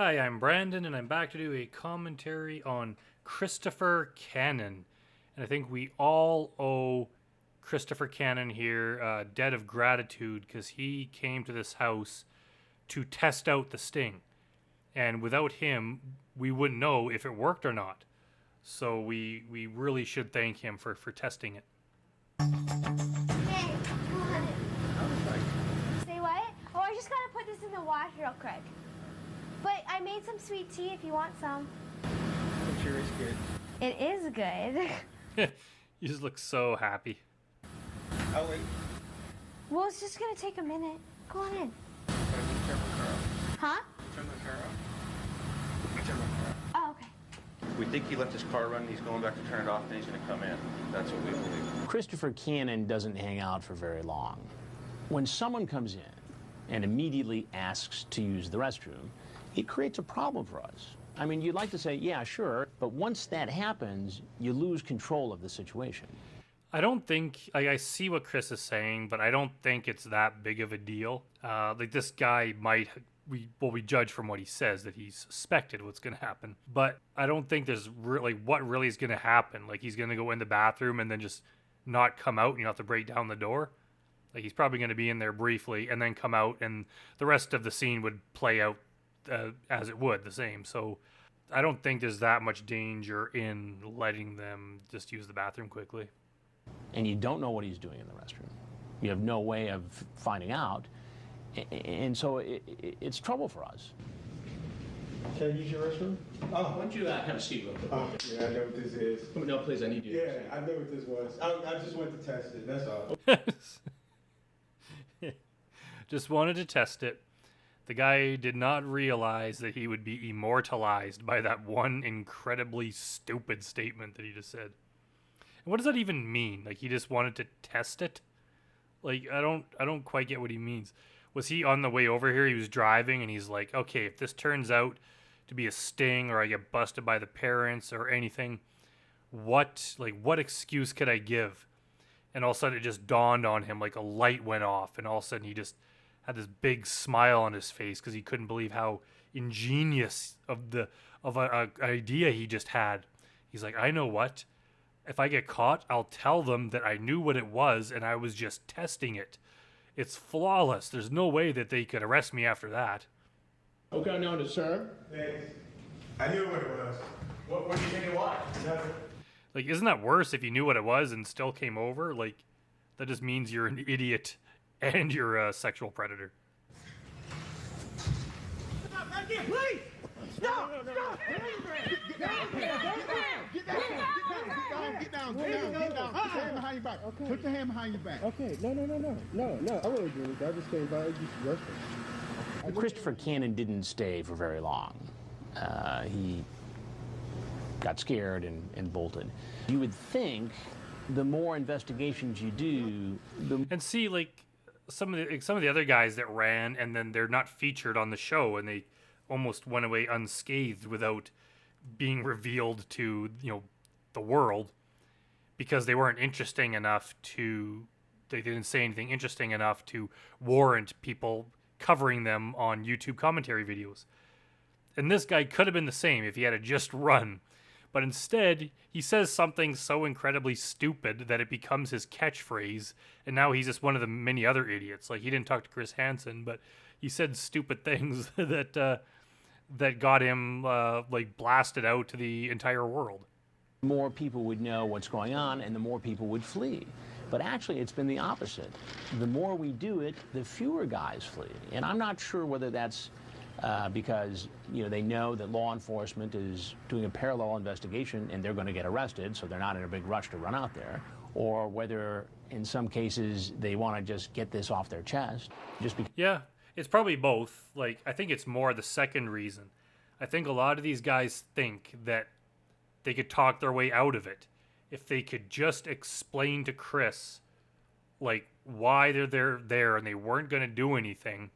Hi, I'm Brandon, and I'm back to do a commentary on Christopher Cannon. And I think we all owe Christopher Cannon here a debt of gratitude because he came to this house to test out the sting. And without him, we wouldn't know if it worked or not. So we really should thank him for testing it. Hey, come on. Say what? Oh, I just gotta put this in the wash real quick. But I made some sweet tea if you want some. It sure is good. It is good. You just look so happy. I'll wait. Well, it's just gonna take a minute. Go on in. Can I turn my car off? Huh? Turn the car off. Turn my car off. Oh, okay. We think he left his car running, he's going back to turn it off, then he's going to come in. That's what we believe. Christopher Cannon doesn't hang out for very long. When someone comes in and immediately asks to use the restroom, it creates a problem for us. I mean, you'd like to say, yeah, sure, but once that happens, you lose control of the situation. I don't think, I see what Chris is saying, but I don't think it's that big of a deal. This guy might, we judge from what he says that he suspected what's going to happen. But I don't think there's really, what really is going to happen. Like, he's going to go in the bathroom and then just not come out and you have to break down the door. Like, he's probably going to be in there briefly and then come out and the rest of the scene would play out as it would, the same. So I don't think there's that much danger in letting them just use the bathroom quickly. And you don't know what he's doing in the restroom. You have no way of finding out. And so it's trouble for us. Can I use your restroom? Oh, Why don't you have a seat real quick? yeah, I know what this is. No, please, I need you. Yeah, I know what this was. I just wanted to test it, that's all. Just wanted to test it. The guy did not realize that he would be immortalized by that one incredibly stupid statement that he just said. And what does that even mean? Like, he just wanted to test it? Like, I don't quite get what he means. Was he on the way over here? He was driving and he's like, okay, if this turns out to be a sting or I get busted by the parents or anything, what excuse could I give? And all of a sudden it just dawned on him, like a light went off, and all of a sudden he just had this big smile on his face because he couldn't believe how ingenious of an idea he just had. He's like, I know what. If I get caught, I'll tell them that I knew what it was and I was just testing it. It's flawless. There's no way that they could arrest me after that. Okay, now to sir. Thanks. I knew what it was. What do you think it was? Nothing. Like, isn't that worse if you knew what it was and still came over? Like, that just means you're an idiot and you're a sexual predator. Stop right there, please! Stop! Stop! Get down. Put your hand behind your back. Okay. Put your hand behind your back. Okay. No. I wouldn't do it. I just came by. Just resting. Christopher Cannon didn't stay for very long. He got scared and bolted. You would think the more investigations you do, And see, like, some of the other guys that ran and then they're not featured on the show and they almost went away unscathed without being revealed to, the world, because they weren't interesting enough they didn't say anything interesting enough to warrant people covering them on YouTube commentary videos. And this guy could have been the same if he had just run. But instead, he says something so incredibly stupid that it becomes his catchphrase, and now he's just one of the many other idiots. Like, he didn't talk to Chris Hansen, but he said stupid things that got him blasted out to the entire world. more people would know what's going on and the more people would flee. But actually, it's been the opposite. The more we do it, the fewer guys flee. And I'm not sure whether that's because they know that law enforcement is doing a parallel investigation and they're going to get arrested, so they're not in a big rush to run out there, or whether in some cases they want to just get this off their chest. Yeah, it's probably both. I think it's more the second reason. I think a lot of these guys think that they could talk their way out of it if they could just explain to Chris why they're there and they weren't going to do anything.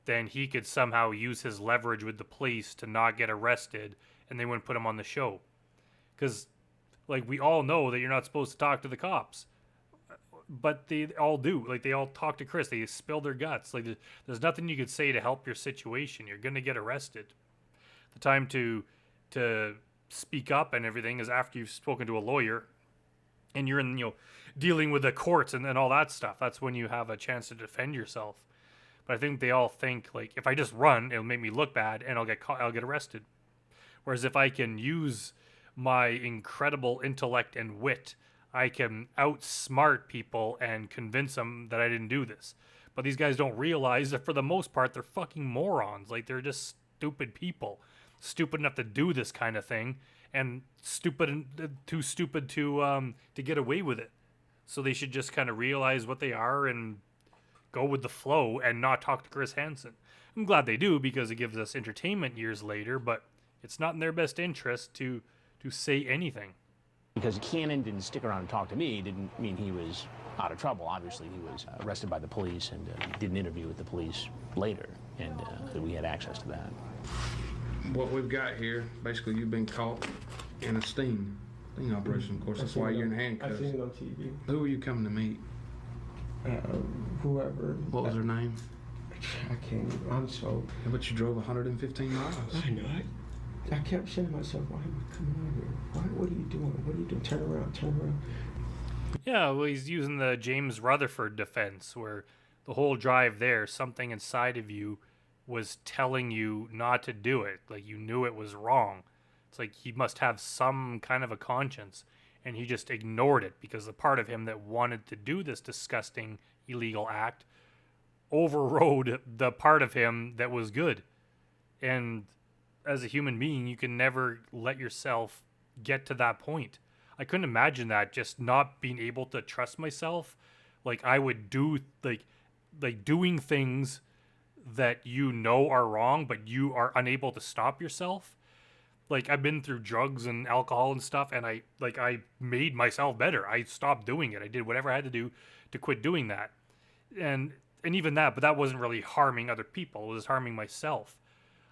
Then he could somehow use his leverage with the police to not get arrested, and they wouldn't put him on the show. Because, we all know that you're not supposed to talk to the cops. But they all do. They all talk to Chris. They spill their guts. There's nothing you could say to help your situation. You're going to get arrested. The time to speak up and everything is after you've spoken to a lawyer and you're in, dealing with the courts and all that stuff. That's when you have a chance to defend yourself. But I think they all think, like, if I just run, it'll make me look bad and I'll get arrested. Whereas if I can use my incredible intellect and wit, I can outsmart people and convince them that I didn't do this. But these guys don't realize that for the most part, they're fucking morons. Like, they're just stupid people. Stupid enough to do this kind of thing, and too stupid to get away with it. So they should just kind of realize what they are and go with the flow and not talk to Chris Hansen. I'm glad they do, because it gives us entertainment years later, but it's not in their best interest to say anything. Because Cannon didn't stick around and talk to me didn't mean he was out of trouble. Obviously, he was arrested by the police and did an interview with the police later, and we had access to that. What we've got here, basically, you've been caught in a sting operation. Of course, that's why you're in handcuffs. I've seen it on TV. Who were you coming to meet? Whoever. What was her name? I can't. I'm so. But you drove 115 miles. I know. I kept saying to myself, why are we coming out here? What are you doing? What are you doing? Turn around, turn around. Yeah, well, he's using the James Rutherford defense, where the whole drive there, something inside of you was telling you not to do it. Like, you knew it was wrong. It's like he must have some kind of a conscience, and he just ignored it because the part of him that wanted to do this disgusting, illegal act overrode the part of him that was good. And as a human being, you can never let yourself get to that point. I couldn't imagine that, just not being able to trust myself. Like, I would do, like doing things that you know are wrong, but you are unable to stop yourself. Like, I've been through drugs and alcohol and stuff, and I made myself better. I stopped doing it. I did whatever I had to do to quit doing that. And even that, but that wasn't really harming other people. It was harming myself.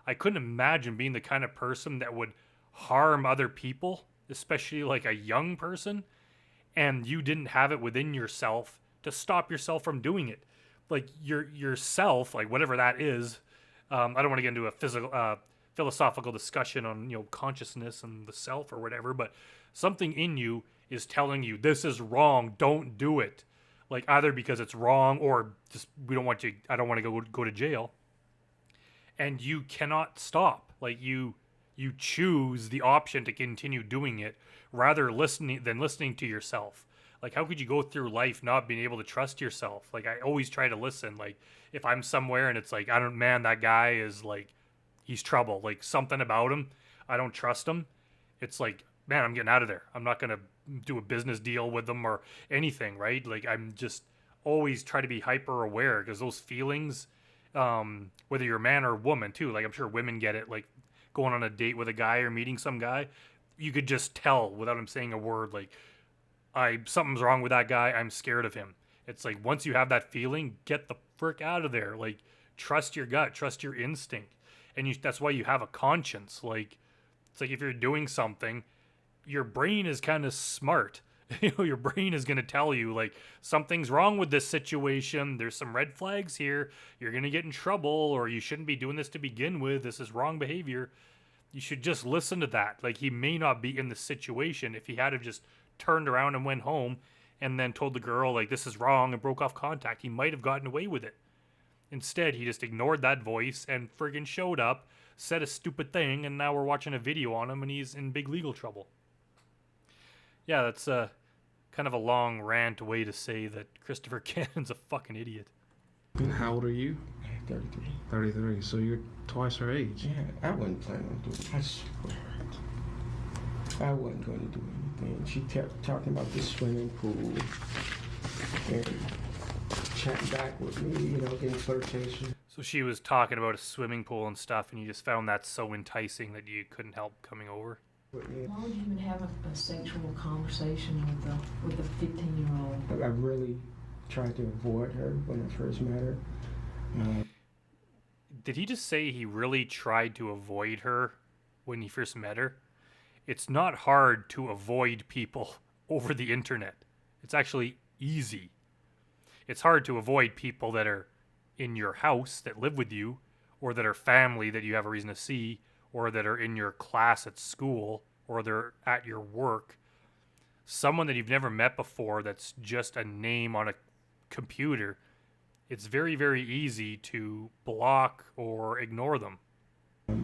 I couldn't imagine being the kind of person that would harm other people, especially like a young person, and you didn't have it within yourself to stop yourself from doing it. Like, yourself, like whatever that is. I don't want to get into a philosophical discussion on consciousness and the self or whatever, but something in you is telling you this is wrong. Don't do it. Like, either because it's wrong or just I don't want to go to jail. And you cannot stop. Like, you choose the option to continue doing it rather than listening to yourself. Like, how could you go through life not being able to trust yourself? Like, I always try to listen. Like, if I'm somewhere and it's like, that guy is like, he's trouble. Like, something about him, I don't trust him. It's like, man, I'm getting out of there. I'm not going to do a business deal with them or anything, right? Like, I'm just always try to be hyper aware, because those feelings, whether you're a man or a woman too, like, I'm sure women get it, like going on a date with a guy or meeting some guy, you could just tell without him saying a word, like, something's wrong with that guy. I'm scared of him. It's like, once you have that feeling, get the frick out of there. Like, trust your gut, trust your instinct. And that's why you have a conscience. Like, it's like if you're doing something, your brain is kind of smart. Your brain is going to tell you, like, something's wrong with this situation. There's some red flags here. You're going to get in trouble, or you shouldn't be doing this to begin with. This is wrong behavior. You should just listen to that. Like, he may not be in the situation. If he had have just turned around and went home and then told the girl, like, this is wrong, and broke off contact, he might have gotten away with it. Instead, he just ignored that voice and friggin' showed up, said a stupid thing, and now we're watching a video on him and he's in big legal trouble. Yeah, that's kind of a long rant way to say that Christopher Cannon's a fucking idiot. And how old are you? 33. 33, so you're twice her age. Yeah, I wasn't planning on doing it. I swear. I wasn't going to do anything. She kept talking about the swimming pool and chatting back with me, getting flirtation. So she was talking about a swimming pool and stuff, and you just found that so enticing that you couldn't help coming over? Why would you even have a sexual conversation with a 15-year-old? I really tried to avoid her when I first met her. Did he just say he really tried to avoid her when he first met her? It's not hard to avoid people over the internet. It's actually easy. It's hard to avoid people that are in your house, that live with you, or that are family that you have a reason to see, or that are in your class at school, or they're at your work, someone that you've never met before that's just a name on a computer, it's very, very easy to block or ignore them.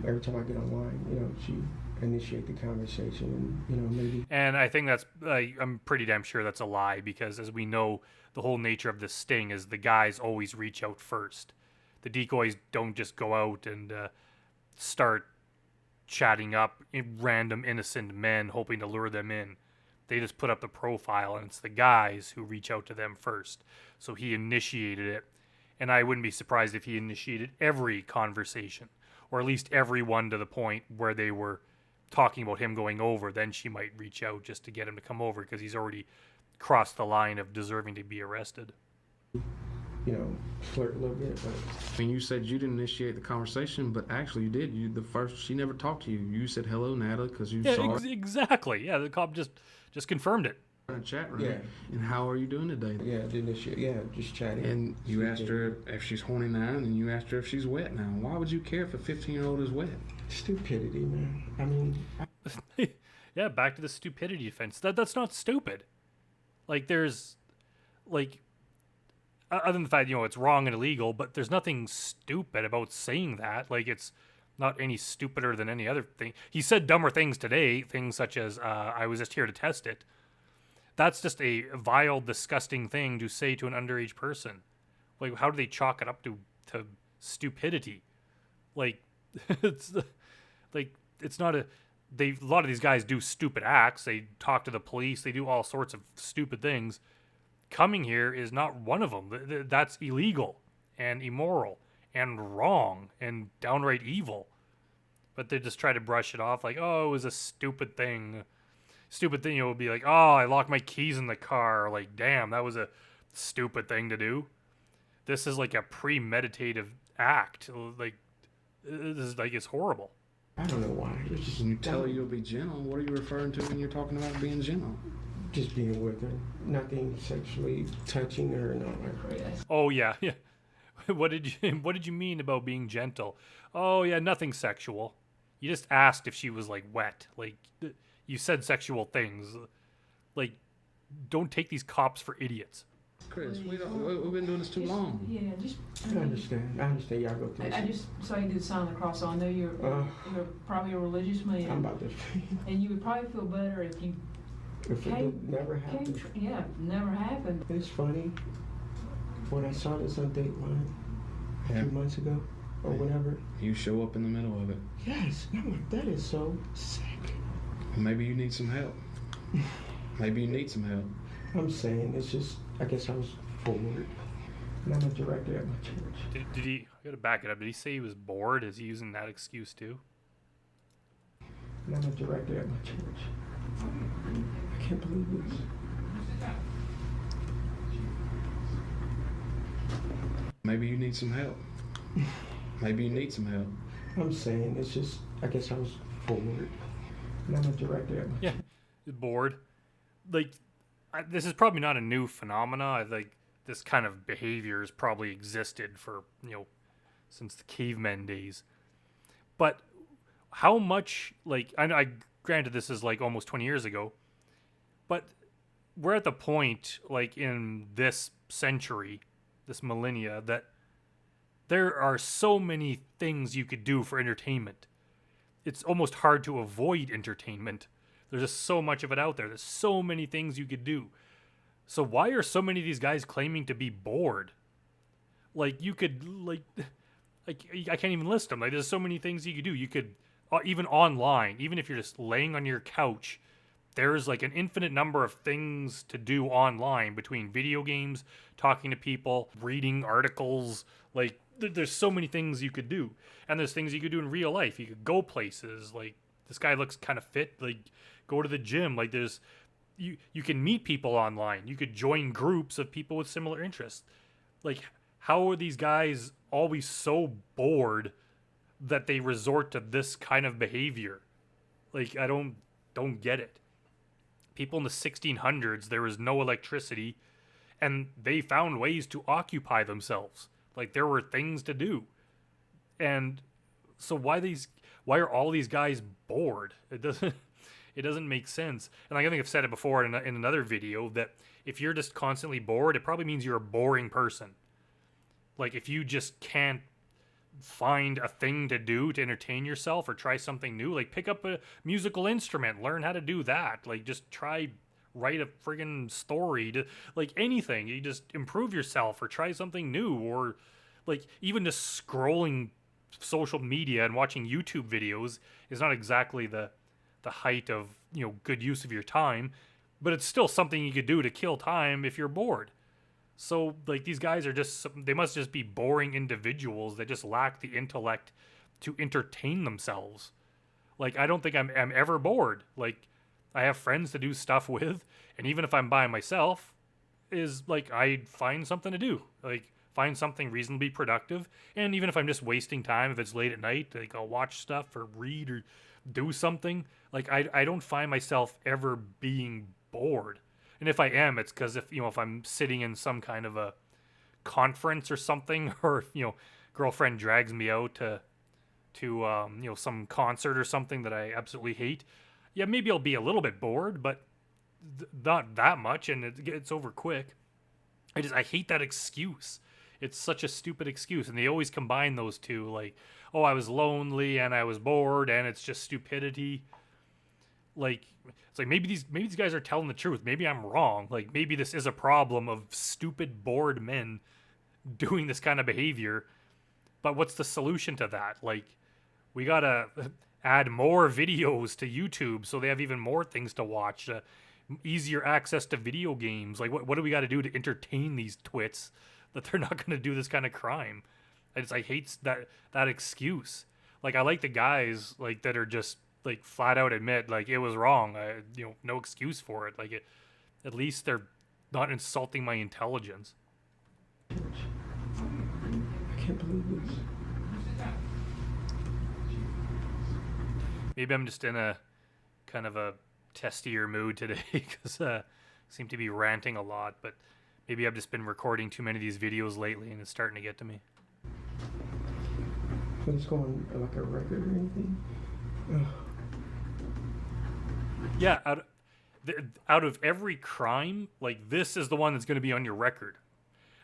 Every time I get online, she initiate the conversation, and maybe. And I think that's, I'm pretty damn sure that's a lie, because as we know, the whole nature of this sting is the guys always reach out first. The decoys don't just go out and start chatting up random innocent men hoping to lure them in. They just put up the profile, and it's the guys who reach out to them first. So he initiated it, and I wouldn't be surprised if he initiated every conversation, or at least every one to the point where they were talking about him going over. Then she might reach out just to get him to come over, because he's already crossed the line of deserving to be arrested. Flirt a little bit, but. I mean, you said you didn't initiate the conversation, but actually you did. She never talked to you. You said hello, Natalie, because you saw her. Exactly. Yeah, the cop just confirmed it. In a chat room. Yeah. And how are you doing today? Yeah, didn't initiate. Yeah, just chatting. And you asked her if she's horny now, and you asked her if she's wet now. Why would you care if a 15-year-old is wet? Stupidity, man. I mean. Yeah, back to the stupidity defense. That's not stupid. Like, there's, like, other than the fact, it's wrong and illegal, but there's nothing stupid about saying that. Like, it's not any stupider than any other thing. He said dumber things today, things such as, I was just here to test it. That's just a vile, disgusting thing to say to an underage person. Like, how do they chalk it up to stupidity? Like, it's not a lot of these guys do stupid acts. They talk to the police. They do all sorts of stupid things. Coming here is not one of them. That's illegal and immoral and wrong and downright evil. But they just try to brush it off like, oh, it was a stupid thing. Stupid thing, would be like, oh, I locked my keys in the car. Like, damn, that was a stupid thing to do. This is like a premeditative act. Like, this is like, it's horrible. I don't know why. It's just. When you tell her you'll be gentle, what are you referring to when you're talking about being gentle? Just being with her. Nothing sexually touching her, no. Oh, yeah. What did you mean about being gentle? Oh, yeah, nothing sexual. You just asked if she was, like, wet. Like, you said sexual things. Like, don't take these cops for idiots. Chris, we've been doing this too long. Yeah, just. I understand y'all go through I just saw you do the sign of the cross, so I know you're probably a religious man. I'm about to. And you would probably feel better if you. If it never happened. Never happened. It's funny. When I saw this on Dateline a few months ago, or whatever. You show up in the middle of it. Yes. I'm like, that is so sick. Maybe you need some help. Maybe you need some help. I'm saying, it's just, I guess I was forward. And I'm a director at my church. Did he, I gotta back it up, did he say he was bored? Is he using that excuse too? And I'm a director at my church. I can't believe this. Maybe you need some help. Maybe you need some help. I'm saying, it's just, I guess I was forward. And I'm a director at my church. Bored. Like, this is probably not a new phenomena. I think this kind of behavior has probably existed for, since the cavemen days. But how much, like, I granted this is like almost 20 years ago, but we're at the point, like, in this century, this millennia, that there are so many things you could do for entertainment. It's almost hard to avoid entertainment. There's just so much of it out there. There's so many things you could do. So why are so many of these guys claiming to be bored? Like, you could, like I can't even list them. Like, there's so many things you could do. You could, even online, even if you're just laying on your couch, there's like an infinite number of things to do online between video games, talking to people, reading articles. Like, there's so many things you could do. And there's things you could do in real life. You could go places. Like, this guy looks kind of fit. Like, go to the gym. Like, there's, you can meet people online. You could join groups of people with similar interests. Like, how are these guys always so bored that they resort to this kind of behavior? Like, I don't get it. People in the 1600s, there was no electricity, and they found ways to occupy themselves. Like, there were things to do. And so why why are all these guys bored? It doesn't make sense. And like, I think I've said it before in another video that if you're just constantly bored, it probably means you're a boring person. Like, if you just can't find a thing to do to entertain yourself or try something new, like pick up a musical instrument, learn how to do that. Like, just write a friggin' story, to like anything. You just improve yourself or try something new, or like even just scrolling social media and watching YouTube videos is not exactly the height of, you know, good use of your time, but it's still something you could do to kill time if you're bored. So like, these guys are they must just be boring individuals that just lack the intellect to entertain themselves. Like, I don't think I'm ever bored. Like, I have friends to do stuff with, and even if I'm by myself, is like, I find something to do. Like, find something reasonably productive. And even if I'm just wasting time, if it's late at night, like, I'll watch stuff or read or do something. Like, I don't find myself ever being bored. And if I am, it's because if I'm sitting in some kind of a conference or something, or, you know, girlfriend drags me out to some concert or something that I absolutely hate. Yeah, maybe I'll be a little bit bored, but not that much, and it's over quick. I hate that excuse. It's such a stupid excuse, and they always combine those two, like, oh, I was lonely and I was bored, and it's just stupidity. Like, it's like, maybe these guys are telling the truth. Maybe I'm wrong. Like, maybe this is a problem of stupid, bored men doing this kind of behavior. But what's the solution to that? Like, we gotta add more videos to YouTube so they have even more things to watch. Easier access to video games. Like, what do we got to do to entertain these twits that they're not going to do this kind of crime? I hate that excuse. Like, I like the guys like that are just like flat out admit like it was wrong. No excuse for it. Like, at least they're not insulting my intelligence. I can't believe this. Maybe I'm just in a kind of a testier mood today because I seem to be ranting a lot, but maybe I've just been recording too many of these videos lately and it's starting to get to me. Can this go on like a record or anything? Ugh. Yeah, out of every crime, like, this is the one that's going to be on your record.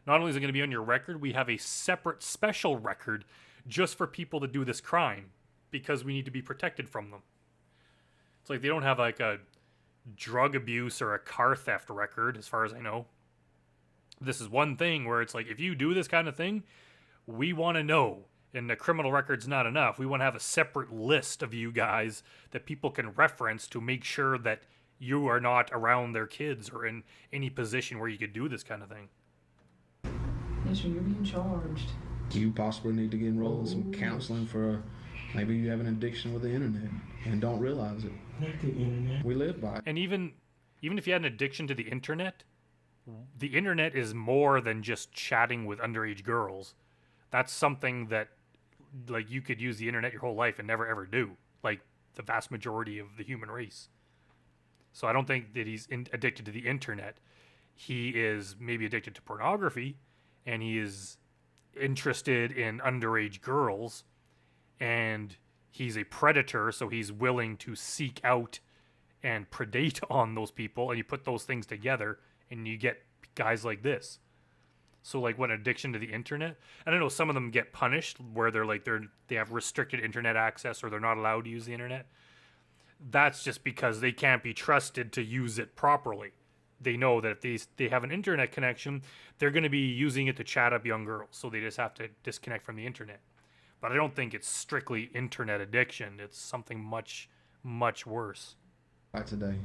Not only is it going to be on your record, we have a separate special record just for people to do this crime, because we need to be protected from them. It's like they don't have like a drug abuse or a car theft record, as far as I know. This is one thing where it's like, if you do this kind of thing, we want to know. And the criminal record's not enough. We want to have a separate list of you guys that people can reference to make sure that you are not around their kids or in any position where you could do this kind of thing. Yes, sir, you're being charged. You possibly need to get enrolled in some counseling for maybe you have an addiction with the internet and don't realize it. Not the internet. We live by it. And even if you had an addiction to the internet is more than just chatting with underage girls. That's something that, like, you could use the internet your whole life and never ever do, like the vast majority of the human race. So I don't think that he's addicted to the internet. He is maybe addicted to pornography, and he is interested in underage girls, and he's a predator, so he's willing to seek out and predate on those people, and you put those things together and you get guys like this. So, like, what, addiction to the internet? I don't know, some of them get punished where they have restricted internet access or they're not allowed to use the internet. That's just because they can't be trusted to use it properly. They know that if they have an internet connection, they're going to be using it to chat up young girls, so they just have to disconnect from the internet. But I don't think it's strictly internet addiction. It's something much, much worse. Today.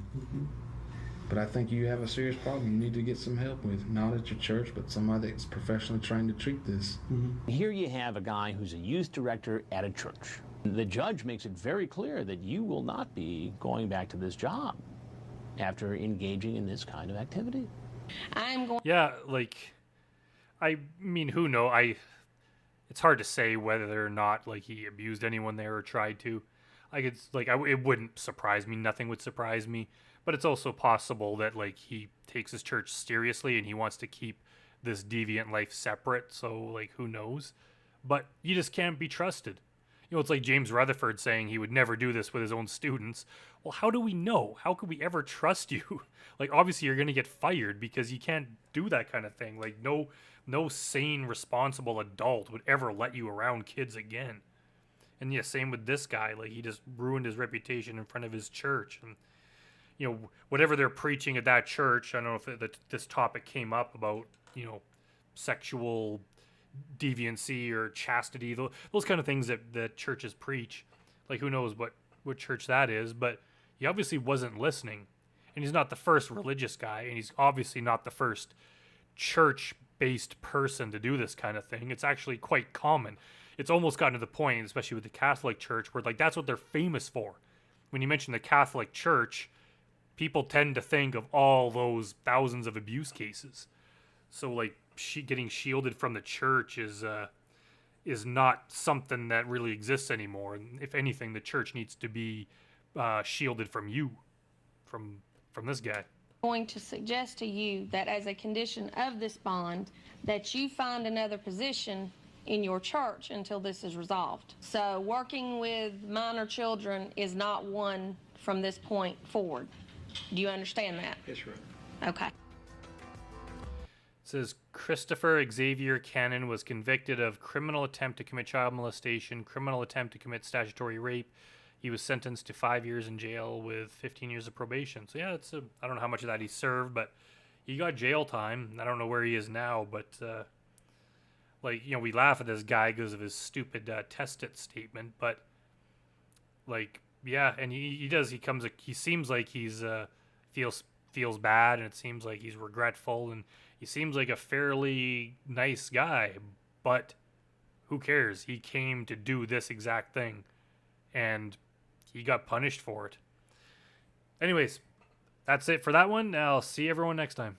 But I think you have a serious problem you need to get some help with. Not at your church, but somebody that's professionally trained to treat this. Here you have a guy who's a youth director at a church. The judge makes it very clear that you will not be going back to this job after engaging in this kind of activity. Yeah, like, I mean, who knows? It's hard to say whether or not, like, he abused anyone there or tried to. It wouldn't surprise me. Nothing would surprise me. But it's also possible that, like, he takes his church seriously and he wants to keep this deviant life separate. So, like, who knows? But you just can't be trusted. You know, it's like James Rutherford saying he would never do this with his own students. Well, how do we know? How could we ever trust you? Like, obviously you're going to get fired because you can't do that kind of thing. Like, no sane, responsible adult would ever let you around kids again. And yeah, same with this guy. Like, he just ruined his reputation in front of his church. And, you know, whatever they're preaching at that church, I don't know if this topic came up about, you know, sexual deviancy or chastity, those kind of things that churches preach. Like, who knows what church that is, but he obviously wasn't listening. And he's not the first religious guy, and he's obviously not the first church-based person to do this kind of thing. It's actually quite common. It's almost gotten to the point, especially with the Catholic Church, where like that's what they're famous for. When you mention the Catholic Church, people tend to think of all those thousands of abuse cases. So like getting shielded from the church is not something that really exists anymore. And if anything, the church needs to be shielded from you, from this guy. Going to suggest to you that as a condition of this bond, that you find another position in your church until this is resolved. So working with minor children is not one from this point forward. Do you understand that? Yes, sir. Okay. It says Christopher Xavier Cannon was convicted of criminal attempt to commit child molestation, criminal attempt to commit statutory rape. He was sentenced to 5 years in jail with 15 years of probation. So yeah, I don't know how much of that he served, but he got jail time. I don't know where he is now, but like, you know, we laugh at this guy because of his stupid test it statement, but like, yeah, and he seems like he's feels bad, and it seems like he's regretful, and he seems like a fairly nice guy, but who cares? He came to do this exact thing, and he got punished for it. Anyways, that's it for that one. I'll see everyone next time.